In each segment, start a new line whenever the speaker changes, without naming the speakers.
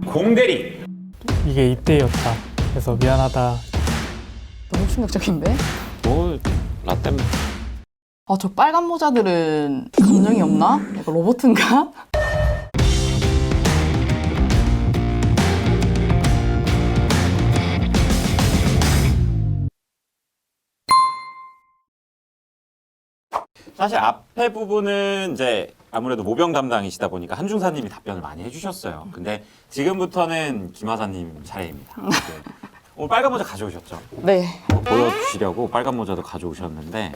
공대리.
이게 이때였다. 그래서 미안하다.
너무 충격적인데?
뭐 라떼.
아, 저 빨간 모자들은 감정이 없나? 약간 로봇인가?
사실 앞에 부분은 이제 아무래도 모병 담당이시다 보니까 한중사님이 답변을 많이 해주셨어요. 근데 지금부터는 김하사님 차례입니다. 네. 오늘 빨간 모자 가져오셨죠?
네.
보여주시려고 빨간 모자도 가져오셨는데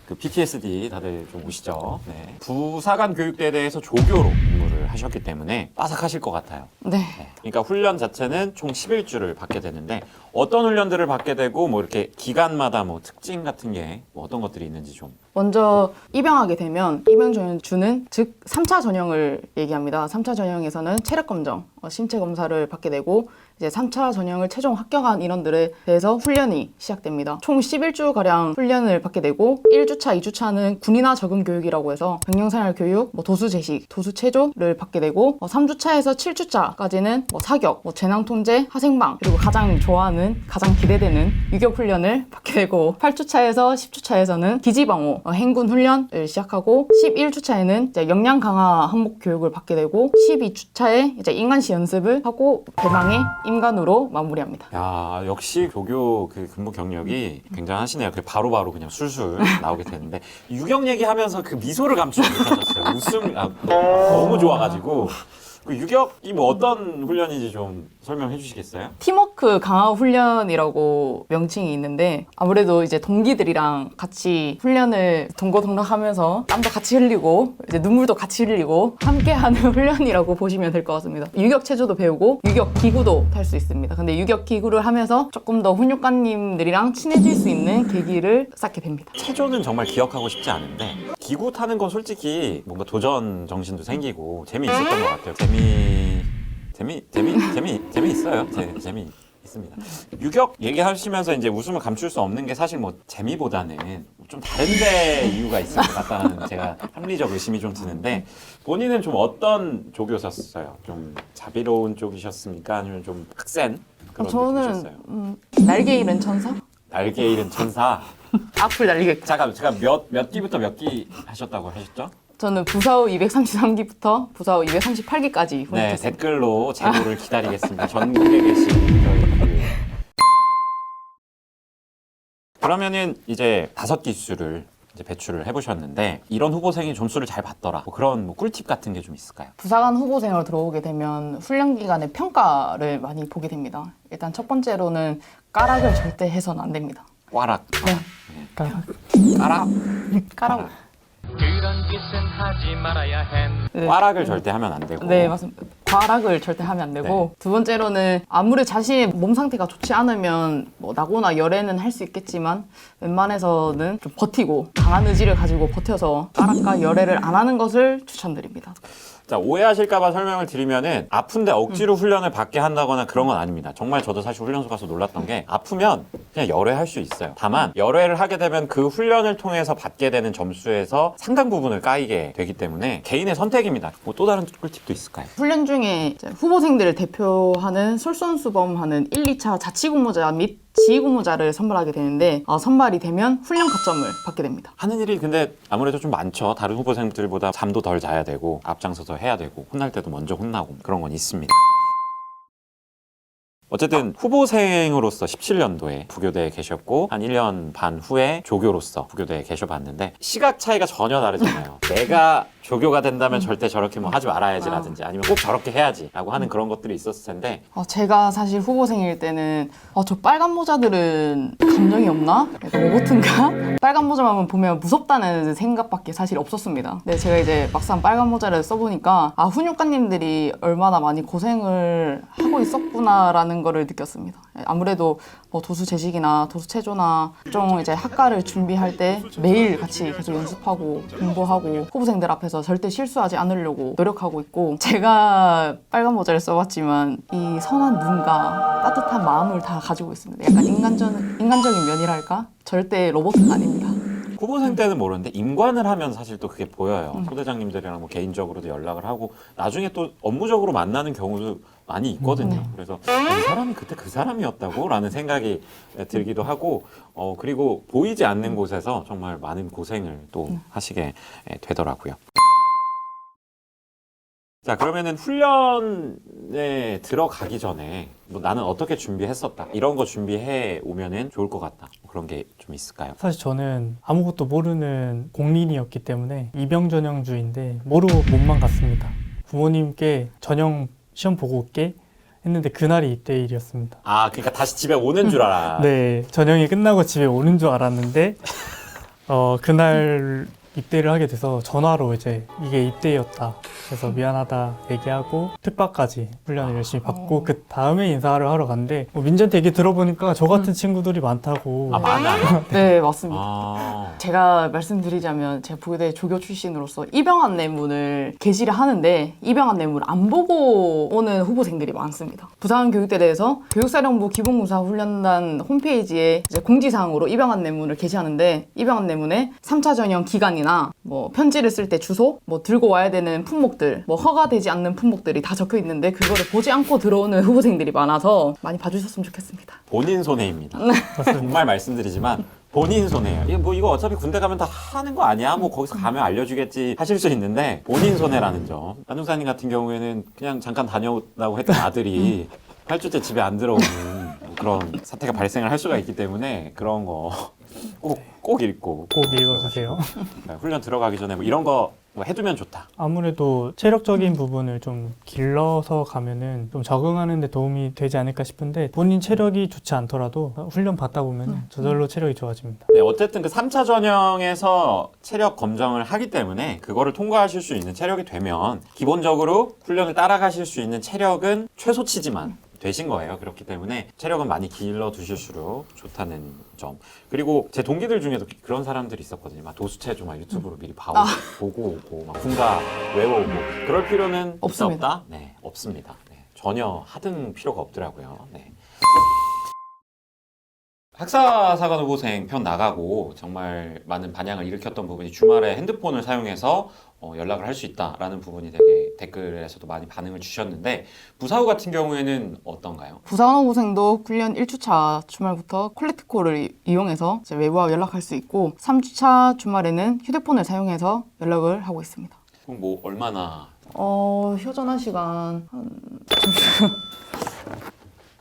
그 PTSD 다들 좀 오시죠? 네. 부사관 교육대에 대해서 조교로 근무를 하셨기 때문에 빠삭하실 것 같아요.
네.
네. 그러니까 훈련 자체는 총 11주를 받게 되는데 어떤 훈련들을 받게 되고 뭐 이렇게 기간마다 뭐 특징 같은 게 뭐 어떤 것들이 있는지 좀.
먼저 입영하게 되면 입영 전형주는 즉 3차 전형을 얘기합니다. 3차 전형에서는 체력 검정, 신체 검사를 받게 되고 이제 3차 전형을 최종 합격한 인원들에 대해서 훈련이 시작됩니다. 총 11주가량 훈련을 받게 되고 1주차, 2주차는 군인화 적응 교육이라고 해서 병영생활 교육, 도수 제식, 도수 체조를 받게 되고 3주차에서 7주차까지는 사격, 재난 통제, 하생방, 그리고 가장 좋아하는, 가장 기대되는 유격 훈련을 받게 되고 8주차에서 10주차에서는 기지방어, 행군 훈련을 시작하고 11주차에는 이제 역량 강화 항목 교육을 받게 되고 12주차에 이제 인간시 연습을 하고 대망의 임관으로 마무리합니다.
야, 역시 조교 그 근무 경력이 굉장하시네요. 바로바로 그냥 술술 나오게 되는데 유격 얘기하면서 그 미소를 감추지 못하셨어요. 웃음 너무 좋아가지고. 그 유격이 뭐 어떤 훈련인지 좀 설명해 주시겠어요?
팀워크 강화 훈련이라고 명칭이 있는데 아무래도 이제 동기들이랑 같이 훈련을 동고동락하면서 땀도 같이 흘리고 이제 눈물도 같이 흘리고 함께하는 훈련이라고 보시면 될 것 같습니다. 유격 체조도 배우고 유격 기구도 탈 수 있습니다. 근데 유격 기구를 하면서 조금 더 훈육관님들이랑 친해질 수 있는 계기를 쌓게 됩니다.
체조는 정말 기억하고 싶지 않은데 기구 타는 건 솔직히 뭔가 도전 정신도 생기고 재미있었던 것 같아요. 재미있어요. 재미있습니다. 유격 얘기하시면서 이제 웃음을 감출 수 없는 게 사실 뭐 재미보다는 좀 다른데 이유가 있을 것 같다는 제가 합리적 의심이 좀 드는데 본인은 좀 어떤 조교셨어요? 좀 자비로운 쪽이셨습니까? 아니면 좀 빡센 그런
저는
느낌이셨어요?
날개 잃은 천사?
날개 잃은 천사.
악플 날리겠
잠깐 몇 기부터 몇 기 하셨다고 하셨죠?
저는 부사후 233기부터 부사후 238기까지
네,
훈련했습니다.
댓글로 제보를 기다리겠습니다. 전국에 계신 저희 그러면은 이제 5기 수를 이제 배출을 해보셨는데 이런 후보생이 점수를 잘 받더라. 뭐 그런 뭐 꿀팁 같은 게 좀 있을까요?
부사관 후보생으로 들어오게 되면 훈련 기간에 평가를 많이 보게 됩니다. 일단 첫 번째로는 까락을 절대 해서는 안 됩니다.
꽈락.
네.
까락.
까락.
그런 짓은 하지 말아야 해.
네.
꽈락을 절대 하면 안 되고.
네, 맞습니다. 과락을 절대 하면 안 되고
네.
두 번째로는 아무리 자신의 몸 상태가 좋지 않으면 나고나 열애는 할 수 있겠지만 웬만해서는 좀 버티고 강한 의지를 가지고 버텨서 까락과 열애를 안 하는 것을 추천드립니다.
자, 오해하실까봐 설명을 드리면은 아픈데 억지로 훈련을 받게 한다거나 그런 건 아닙니다. 정말 저도 사실 훈련소 가서 놀랐던 게 아프면 그냥 열애할 수 있어요. 다만 열애를 하게 되면 그 훈련을 통해서 받게 되는 점수에서 상당 부분을 까이게 되기 때문에 개인의 선택입니다. 뭐 또 다른 꿀팁도 있을까요?
훈련 중에 이제 후보생들을 대표하는 솔선수범하는 1, 2차 자치근무자 및 지휘근무자를 선발하게 되는데 선발이 되면 훈련 가점을 받게 됩니다.
하는 일이 근데 아무래도 좀 많죠. 다른 후보생들보다 잠도 덜 자야 되고 앞장서서 해야 되고 혼날 때도 먼저 혼나고 그런 건 있습니다. 어쨌든 후보생으로서 17년도에 부교대에 계셨고 한 1년 반 후에 조교로서 부교대에 계셔봤는데 시각 차이가 전혀 다르잖아요. 내가 조교가 된다면 절대 저렇게 뭐 하지 말아야지라든지 아니면 꼭 저렇게 해야지라고 하는 그런 것들이 있었을 텐데
제가 사실 후보생일 때는 저 빨간 모자들은 감정이 없나? 약간 로봇인가? 빨간 모자만 보면 무섭다는 생각밖에 사실 없었습니다. 근데 제가 이제 막상 빨간 모자를 써보니까 훈육관님들이 얼마나 많이 고생을 하고 있었구나라는 거를 느꼈습니다. 아무래도 도수 제식이나 도수 체조나 각종 이제 학과를 준비할 때 매일 같이 계속 연습하고 공부하고 후보생들 앞에서 절대 실수하지 않으려고 노력하고 있고 제가 빨간 모자를 써봤지만 이 선한 눈과 따뜻한 마음을 다 가지고 있습니다. 약간 인간적인 면이랄까? 절대 로봇은 아닙니다.
후보생 때는 모르는데 임관을 하면 사실 또 그게 보여요. 소대장님들이랑 뭐 개인적으로도 연락을 하고 나중에 또 업무적으로 만나는 경우도 많이 있거든요. 그래서 이 사람이 그때 그 사람이었다고? 라는 생각이 들기도 하고 그리고 보이지 않는 곳에서 정말 많은 고생을 또 하시게 되더라고요. 자, 그러면은 훈련에 들어가기 전에 뭐 나는 어떻게 준비했었다 이런 거 준비해 오면은 좋을 것 같다 뭐 그런 게 좀 있을까요?
사실 저는 아무것도 모르는 공린이었기 때문에 입영 전형주인데 모르고 몸만 갔습니다. 부모님께 전형 시험 보고 올게 했는데 그날이 입대일이었습니다.
아, 그러니까 다시 집에 오는 줄 알아.
네, 전형이 끝나고 집에 오는 줄 알았는데 그날 입대를 하게 돼서 전화로 이제 이게 입대였다. 그래서 미안하다 얘기하고 특바까지 훈련을 열심히 받고 그 다음에 인사를 하러 갔는데 민재한테 얘기 들어보니까 저 같은 친구들이 많다고.
아, 많아요?
네, 맞습니다.
아,
제가 말씀드리자면 제가 부대 조교 출신으로서 입영 안내문을 게시를 하는데 입영 안내문을 안 보고 오는 후보생들이 많습니다. 부산교육대대에서 교육사령부 기본군사훈련단 홈페이지에 이제 공지사항으로 입영 안내문을 게시하는데 입영 안내문에 3차 전형 기간이나 뭐 편지를 쓸 때 주소, 뭐 들고 와야 되는 품목들, 뭐 허가되지 않는 품목들이 다 적혀 있는데 그거를 보지 않고 들어오는 후보생들이 많아서 많이 봐주셨으면 좋겠습니다.
본인 손해입니다. 정말 말씀드리지만 본인 손해예요. 이거 어차피 군대 가면 다 하는 거 아니야? 뭐 거기서 가면 알려주겠지 하실 수 있는데 본인 손해라는 점. 안중사님 같은 경우에는 그냥 잠깐 다녀오라고 했던 아들이 8주째 집에 안 들어오는 그런 사태가 발생을 할 수가 있기 때문에 그런 거 꼭 읽고
꼭 읽어주세요.
훈련 들어가기 전에 뭐 이런 거뭐 해두면 좋다.
아무래도 체력적인 부분을 좀 길러서 가면은 좀 적응하는 데 도움이 되지 않을까 싶은데 본인 체력이 좋지 않더라도 훈련 받다 보면 저절로 체력이 좋아집니다.
네, 어쨌든 그 3차 전형에서 체력 검정을 하기 때문에 그거를 통과하실 수 있는 체력이 되면 기본적으로 훈련을 따라가실 수 있는 체력은 최소치지만 되신 거예요. 그렇기 때문에 체력은 많이 길러 두실수록 좋다는 점. 그리고 제 동기들 중에도 그런 사람들이 있었거든요. 막 도수체조 막 유튜브로 미리 보고 오고 막 군가 외워오고 그럴 필요는
없습니다.
없다? 네, 없습니다. 네, 전혀 하등 필요가 없더라고요. 네. 학사사관 후보생 편 나가고 정말 많은 반향을 일으켰던 부분이 주말에 핸드폰을 사용해서 연락을 할 수 있다라는 부분이 되게 댓글에서도 많이 반응을 주셨는데 부사후 같은 경우에는 어떤가요?
부산 후보생도 훈련 1주차 주말부터 콜렉트콜을 이용해서 이제 외부와 연락할 수 있고 3주차 주말에는 휴대폰을 사용해서 연락을 하고 있습니다.
그럼 뭐 얼마나
휴전한 시간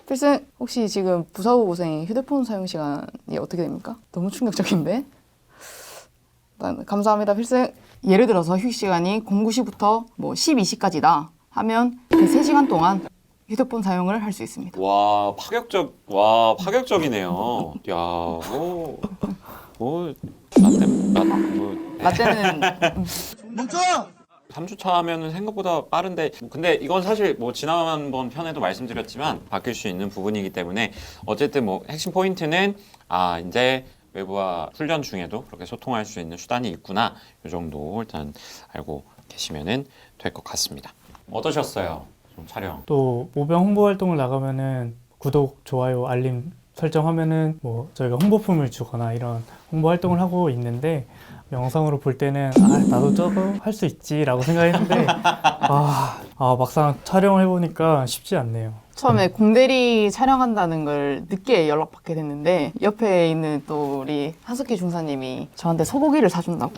필승 혹시 지금 부사후 후보생 휴대폰 사용 시간이 어떻게 됩니까? 너무 충격적인데? 일단 감사합니다 필승. 예를 들어서 휴식 시간이 09시부터 뭐 12시까지다 하면 그 3시간 동안 휴대폰 사용을 할 수 있습니다.
와 파격적이네요. 야,
라떼는
3주차 하면은 생각보다 빠른데 근데 이건 사실 뭐 지난번 편에도 말씀드렸지만 바뀔 수 있는 부분이기 때문에 어쨌든 뭐 핵심 포인트는 이제 외부와 훈련 중에도 그렇게 소통할 수 있는 수단이 있구나 이 정도 일단 알고 계시면은 될 것 같습니다. 어떠셨어요? 좀 촬영.
또 모병 홍보 활동을 나가면은 구독, 좋아요, 알림 설정하면은 뭐 저희가 홍보품을 주거나 이런 홍보 활동을 하고 있는데 영상으로 볼 때는 나도 저거 할 수 있지라고 생각했는데 막상 촬영을 해보니까 쉽지 않네요.
처음에 공대리 촬영한다는 걸 늦게 연락받게 됐는데 옆에 있는 또 우리 하숙기 중사님이 저한테 소고기를 사준다고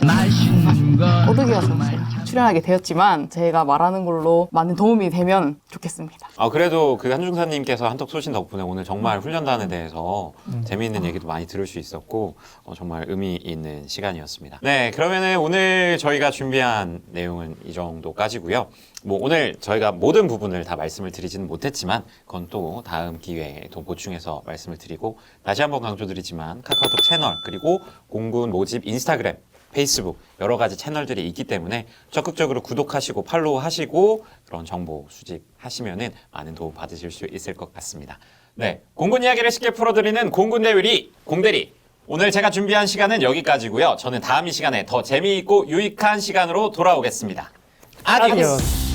꼬드기가 좀 출연하게 되었지만 제가 말하는 걸로 많은 도움이 되면 좋겠습니다.
그래도 그 한중사님께서 한턱 쏘신 덕분에 오늘 정말 훈련단에 대해서 재미있는 얘기도 많이 들을 수 있었고 정말 의미 있는 시간이었습니다. 네, 그러면은 오늘 저희가 준비한 내용은 이 정도까지고요. 뭐 오늘 저희가 모든 부분을 다 말씀을 드리지는 못했지만 그건 또 다음 기회에 또 보충해서 말씀을 드리고 다시 한번 강조드리지만 카카오톡 채널 그리고 공군 모집 인스타그램 페이스북 여러 가지 채널들이 있기 때문에 적극적으로 구독하시고 팔로우하시고 그런 정보 수집하시면은 많은 도움 받으실 수 있을 것 같습니다. 네, 공군 이야기를 쉽게 풀어드리는 공군대위리 공대리 오늘 제가 준비한 시간은 여기까지고요. 저는 다음 이 시간에 더 재미있고 유익한 시간으로 돌아오겠습니다. 아디오스.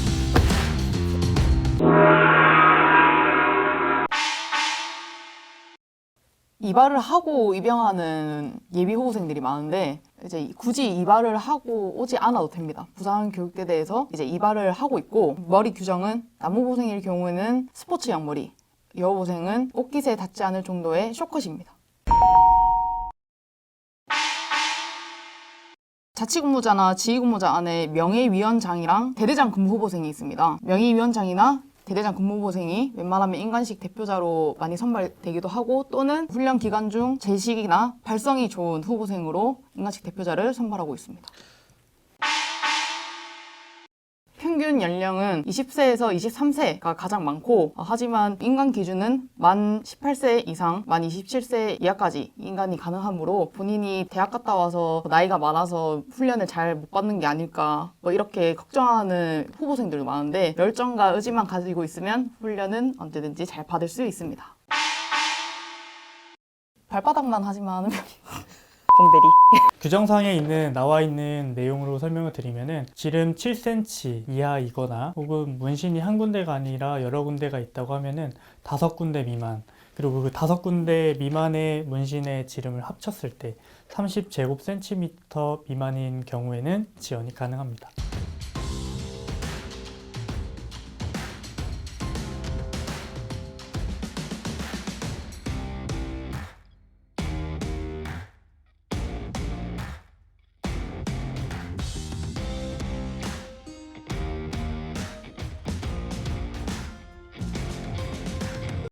이발을 하고 입영하는 예비 후보생들이 많은데 이제 굳이 이발을 하고 오지 않아도 됩니다. 부산교육대대에서 이제 이발을 하고 있고, 머리 규정은 남우보생일 경우에는 스포츠 양머리, 여우보생은 옷깃에 닿지 않을 정도의 쇼컷입니다. 자치근무자나 지휘근무자 안에 명예위원장이랑 대대장 근무보생이 있습니다. 명예위원장이나 대대장 근무보생이 웬만하면 인간식 대표자로 많이 선발되기도 하고, 또는 훈련 기간 중 재식이나 발성이 좋은 후보생으로 인간식 대표자를 선발하고 있습니다. 평균 연령은 20세에서 23세가 가장 많고, 하지만 인간 기준은 만 18세 이상, 만 27세 이하까지 인간이 가능하므로 본인이 대학 갔다 와서 나이가 많아서 훈련을 잘 못 받는 게 아닐까 뭐 이렇게 걱정하는 후보생들도 많은데, 열정과 의지만 가지고 있으면 훈련은 언제든지 잘 받을 수 있습니다. 발바닥만 하지만 않으면 공대리.
규정사항에 나와 있는 내용으로 설명을 드리면은 지름 7cm 이하이거나 혹은 문신이 한 군데가 아니라 여러 군데가 있다고 하면은 5군데 미만, 그리고 그 5군데 미만의 문신의 지름을 합쳤을 때 30제곱cm 미만인 경우에는 지원이 가능합니다.